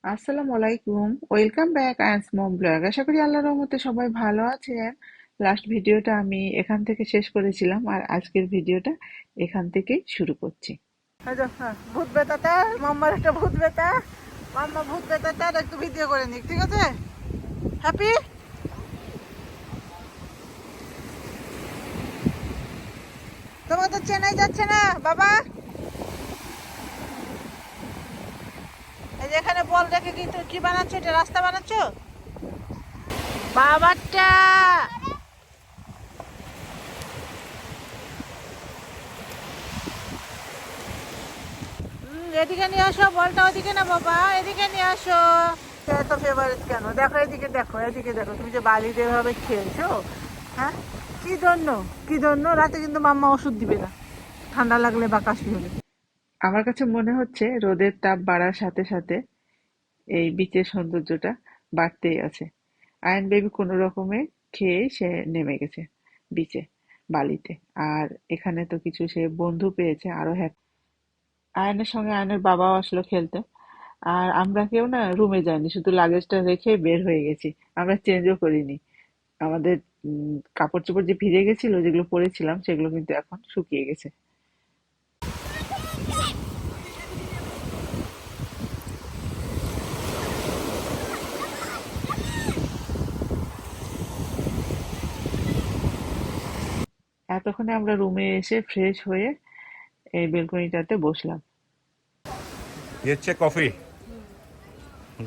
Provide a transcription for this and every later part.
আসসালামু আলাইকুম, welcome back. I am mom blog. আশা করি আল্লাহর রহমতে সবাই ভালো আছেন। লাস্ট ভিডিওটা আমি এখান থেকে শেষ করেছিলাম, আর আজকের ভিডিওটা এখান থেকেই শুরু করছি। ভূত বেতাটা মাম্মার একটা ভূত বেতা। মাম্মা ভূত বেতাটার একটু ভিডিও করে নিক, ঠিক আছে? হ্যাপি। তোমাদের চেন্নাই যাচ্ছে না বাবা? এই যে এখানে বল রেখে কি কি বানাচ্ছো? এটা রাস্তা বানাচ্ছো বাবারটা? এদিকে নিয়ে আসো বলটা, ওদিকে না বাবা, এদিকে নিয়ে আসো। এত ফেভারিট কেন? দেখো এদিকে, দেখো এদিকে, দেখো তুমি যে বালিতে এভাবে খেলছো। হ্যাঁ, কি জন্য? কি জন্য? রাতে কিন্তু মাম্মা ওষুধ দিবে না ঠান্ডা লাগলে বা কাশি হলে। আমার কাছে মনে হচ্ছে রোদের তাপ বাড়ার সাথে সাথে এই বিচের সৌন্দর্যটা বাড়তেই আছে। আয়ন বেবি কোনো রকমে খেয়ে সে নেমে গেছে বিচে, বালিতে। আর এখানে তো কিছু সে বন্ধু পেয়েছে, আরো হ্যাপি। আয়নের সঙ্গে আয়নের বাবাও আসলো খেলতে। আর আমরা কেউ না রুমে যাইনি, শুধু লাগেজটা রেখে বের হয়ে গেছি। আমরা চেঞ্জও করিনি। আমাদের কাপড় চোপড় যে ভিজে গেছিল, যেগুলো পরেছিলাম সেগুলো কিন্তু এখন শুকিয়ে গেছে। এতক্ষণে আমরা রুমে এসে ফ্রেশ হয়ে এই বেলকনিটাতে বসলাম। ये अच्छे कॉफ़ी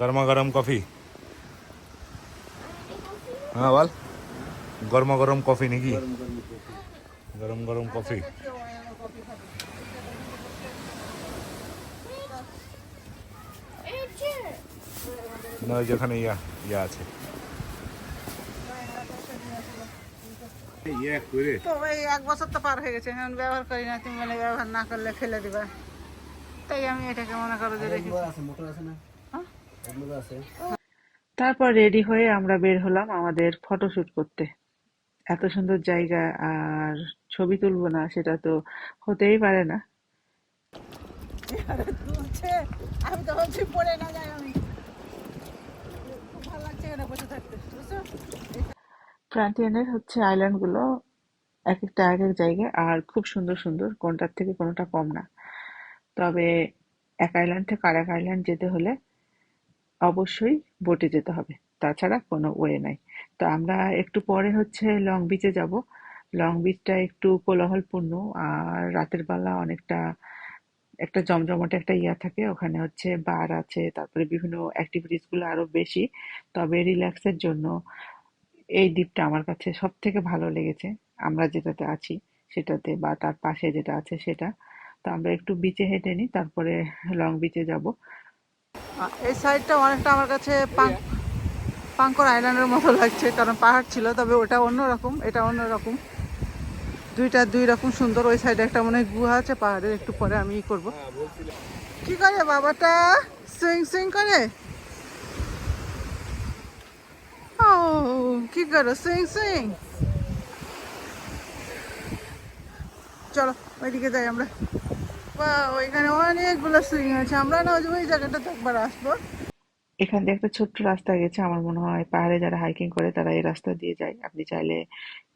गर्मा गर्म कॉफ़ी। हाँ बोल। गर्मा गर्म कॉफ़ी नहीं की गरम गरम कॉफ़ी। না যেখানে ইয়া আছে। তো এই 1 বছর তো পার হয়ে গেছে, এখন ব্যবহার করি না। তুমি বলে ব্যবহার না করলে ফেলে দিবা, তাই আমি এটাকে মনে করো যে রেখেছি। হ্যাঁ? তারপর রেডি হয়ে আমরা বের হলাম আমাদের ফটোশুট করতে। এত সুন্দর জায়গা, আর ছবি তুলবো না সেটা তো হতেই পারে না। আরে তুলছে, আমি তো ভাবছি পড়ে না যাই আমি। খুব ভালো লাগছে এখানে বসে থাকতে, বুঝছো? ফ্রান্টিয়ানের হচ্ছে আইল্যান্ড গুলো এক একটা এক এক জায়গায়, আর খুব সুন্দর সুন্দর, কোনটার থেকে কোনোটা কম না। তবে এক আইল্যান্ড থেকে আর এক আইল্যান্ড যেতে হলে অবশ্যই বোটে যেতে হবে, তাছাড়া কোনো ওয়ে নাই। তো আমরা একটু পরে হচ্ছে লং বিচে যাব। লং বিচটা একটু কোলাহলপূর্ণ, আর রাতের বেলা অনেকটা একটা জমজমাটে একটা ইয়া থাকে ওখানে, হচ্ছে বার আছে, তারপরে বিভিন্ন অ্যাক্টিভিটিস গুলো আরো বেশি। তবে রিল্যাক্সের জন্য এই দ্বীপটা আমার কাছে সব থেকে ভালো লেগেছে। আমরা যেটাতে আছি সেটাতে, বা তার পাশে যেটা আছে সেটা। তো আমরা একটু বিচে হেঁটে নিই, তারপরে লং বিচে যাব। এই সাইডটা অনেকটা আমার কাছে পাঙ্কর আইল্যান্ডের মতো লাগছে, কারণ পাহাড় ছিল, তবে ওটা অন্যরকম, এটা অন্যরকম। দুইটা দুই রকম সুন্দর। ওই সাইডে একটা মনে হয় গুহা আছে পাহাড়ের, একটু পরে আমি করব। কি করে বাবাটা? সুইং সুইং করে। ও, কি করো? Swing swing. চলো ওইদিকে যাই আমরা। বা ওইখানে অনেকগুলো সুইং আছে, আমরা না ওই জায়গাটাতে একবার আসবো। এখান দিয়ে একটা ছোট্ট রাস্তা গেছে, আমার মনে হয় পাহাড়ে যারা হাইকিং করে তারা এই রাস্তা দিয়ে যায়। আপনি চাইলে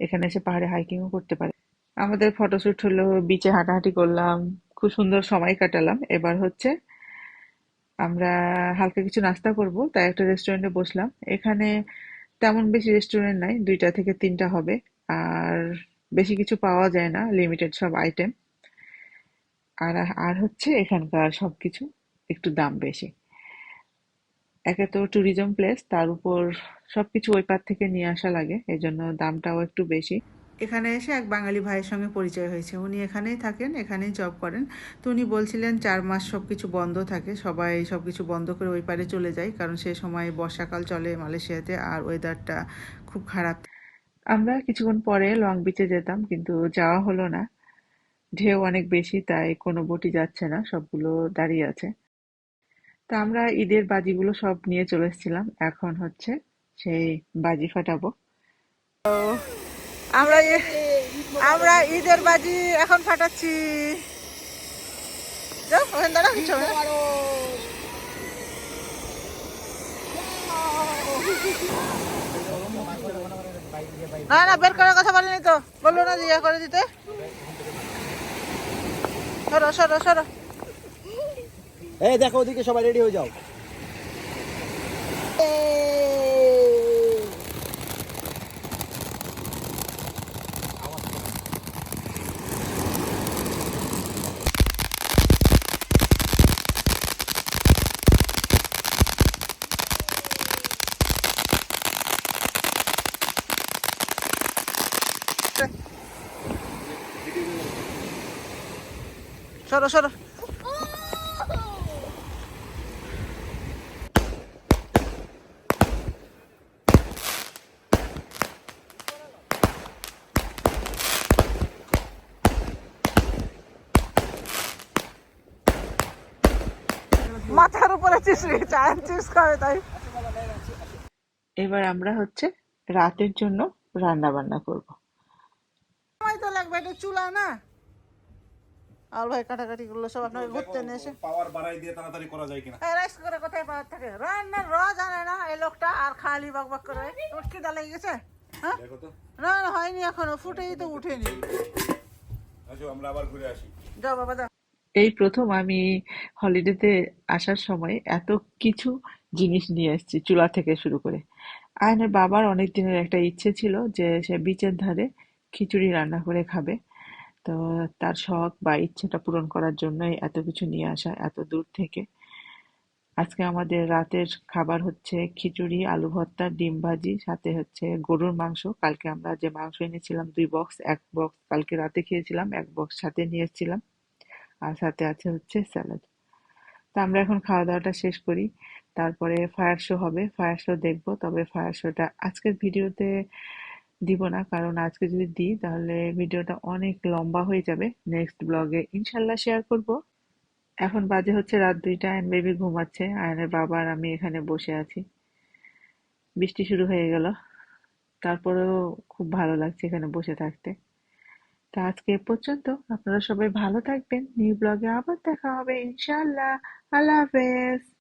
এখানে এসে পাহাড়ে হাইকিংও করতে পারেন। আমাদের ফটোশুট হলো, বিচে হাঁটাহাঁটি করলাম, খুব সুন্দর সময় কাটালাম। এবার হচ্ছে আমরা হালকা কিছু নাস্তা করব, তাই একটা রেস্টুরেন্টে বসলাম। এখানে তেমন বেশি রেস্টুরেন্ট নাই, 2টা থেকে 3টা হবে। আর বেশি কিছু পাওয়া যায় না, লিমিটেড সব আইটেম। আর আর হচ্ছে এখানকার সবকিছু একটু দাম বেশি। একে তো ট্যুরিজম প্লেস, তার উপর সবকিছু ওই পার থেকে নিয়ে আসা লাগে, এজন্য দামটাও একটু বেশি। এখানে এসে এক বাঙালি ভাইয়ের সঙ্গে পরিচয় হয়েছে। উনি এখানেই থাকেন, এখানেই জব করেন। তো উনি বলছিলেন 4 মাস সবকিছু বন্ধ থাকে, সবাই সবকিছু বন্ধ করে ওই পারে চলে যায়, কারণ সে সময় বর্ষাকাল চলে মালয়েশিয়াতে, আর ওয়েদারটা খুব খারাপ। আমরা কিছুক্ষণ পরে লং বিচে যেতাম, কিন্তু যাওয়া হলো না। ঢেউ অনেক বেশি, তাই কোনো বোটই যাচ্ছে না, সবগুলো দাঁড়িয়ে আছে। তা আমরা ঈদের বাজিগুলো সব নিয়ে চলে এসেছিলাম, এখন হচ্ছে সেই বাজি ফাটাবো। আমরা আমরা ঈদের বাজি এখন ফাটাচ্ছি। যাও ওখানে দাঁড়াও, কিছু হবে না। না না, বের করার কথা বলিনি তো, বললো না যে ইয়ে করে দিতে। সরো সরো সরো। এই দেখো ওদিকে সবাই রেডি হয়ে যাও। সরো সরো। মাথার উপরে চিপস খাবে তাই। এবার আমরা হচ্ছে রাতের জন্য রান্না বান্না করব। সময় তো লাগবে, এটা চুলা না। আর ভাই কাটাকাটি করলো সব আপনাকে ঘুরতে নিয়ে এসে। পাওয়ার বাড়াই দিয়ে তাড়াতাড়ি করা যায় কিনা। রাইস করে কোথায় পাওয়ার থাকে? রান্নার জানে না এই লোকটা, আর খালি বক বক করে। তোর খিদা লেগে গেছে? হ্যাঁ, দেখো তো। না না হয়নি এখনো, ফুটেই তো উঠেনি। আসো আমরা আবার ঘুরে আসি। যাও বাবা যাও। এই প্রথম আমি হলিডেতে আসার সময় এত কিছু জিনিস নিয়ে এসেছি, চুলা থেকে শুরু করে। আয়নের বাবার অনেক দিনের একটা ইচ্ছে ছিল যে সে বিচের ধারে খিচুড়ি রান্না করে খাবে। তো তার শখ বা ইচ্ছেটা পূরণ করার জন্যই এত কিছু নিয়ে আসা এত দূর থেকে। আজকে আমাদের রাতের খাবার হচ্ছে খিচুড়ি, আলু ভর্তা, ডিম ভাজি, সাথে হচ্ছে গরুর মাংস। কালকে আমরা যে মাংস এনেছিলাম 2 বক্স, 1 বক্স কালকে রাতে খেয়েছিলাম, 1 বক্স সাথে নিয়ে এসেছিলাম, আর সাথে আছে হচ্ছে স্যালাড। তো আমরা এখন খাওয়া দাওয়াটা শেষ করি, তারপরে ফায়ার শো হবে, ফায়ার শো দেখবো। তবে ফায়ার শোটা আজকের ভিডিওতে দিব না, কারণ আজকে যদি দিই তাহলে ভিডিওটা অনেক লম্বা হয়ে যাবে। নেক্সট ব্লগে ইনশাল্লাহ শেয়ার করব। এখন বাজে হচ্ছে রাত 2টা, আয়ন বেবি ঘুমাচ্ছে, আয়নের বাবা আর আমি এখানে বসে আছি। বৃষ্টি শুরু হয়ে গেল, তারপরেও খুব ভালো লাগছে এখানে বসে থাকতে। তা আজকে এ পর্যন্ত, আপনারা সবাই ভালো থাকবেন, নিউ ব্লগে আবার দেখা হবে ইনশাআল্লাহ। আল্লাহ হাফেজ।